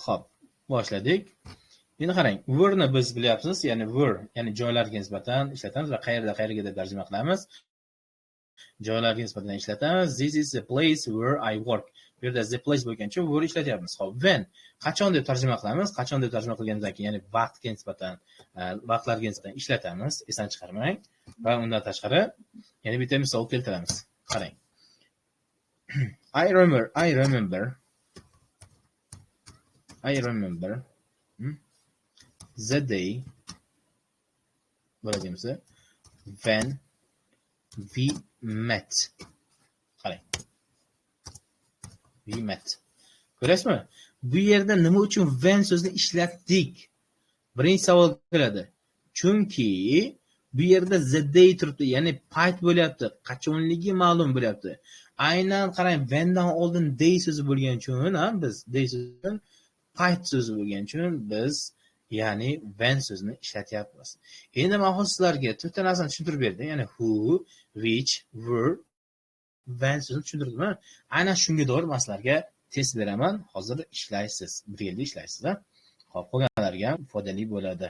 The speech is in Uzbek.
Xo'p, boshladik. Endi qarang, were ni biz bilyapsiz, ya'ni were, ya'ni joylarga nisbatan ishlatamiz va qayerga deb tarjima qilamiz. Joylarga nisbatan ishlatamiz. This is the place where I work. Bu yerda the place bo'lgan uchun were ishlatyapmiz. Xo'p, when qachon deb tarjima qilamiz? Qachon deb tarjima qilganimizdan keyin, ya'ni vaqtga nisbatan, vaqtlarga nisbatan ishlatamiz. Esdan chiqarmang. Va undan tashqari, yana bitta misol keltiramiz. Qarang. I remember the day bo'lajimsa when we met. Qarang. We met. Ko'rasizmi? Bu yerda nima uchun when so'zini ishlatdik? Birinchi savol keladi. Chunki bu yerda the day turibdi, ya'ni payt bo'lyapti, qachonligi ma'lum bo'lyapti. Aynan qarang, whendan oldin day so'zi bo'lgan uchun, biz day so'zi payt so'zi bo'lgan uchun biz ya'ni when so'zini ishlatyapmiz. Endi men sizlarga to'rtta narsani tushuntirib berdim, ya'ni who, which, where, when so'zini tushuntirdim. Aynan shunga doir men sizlarga test beraman. Hozir ishlaysiz, birga ishlaysiz. Xo'p, qolganlarga foydali bo'ladi.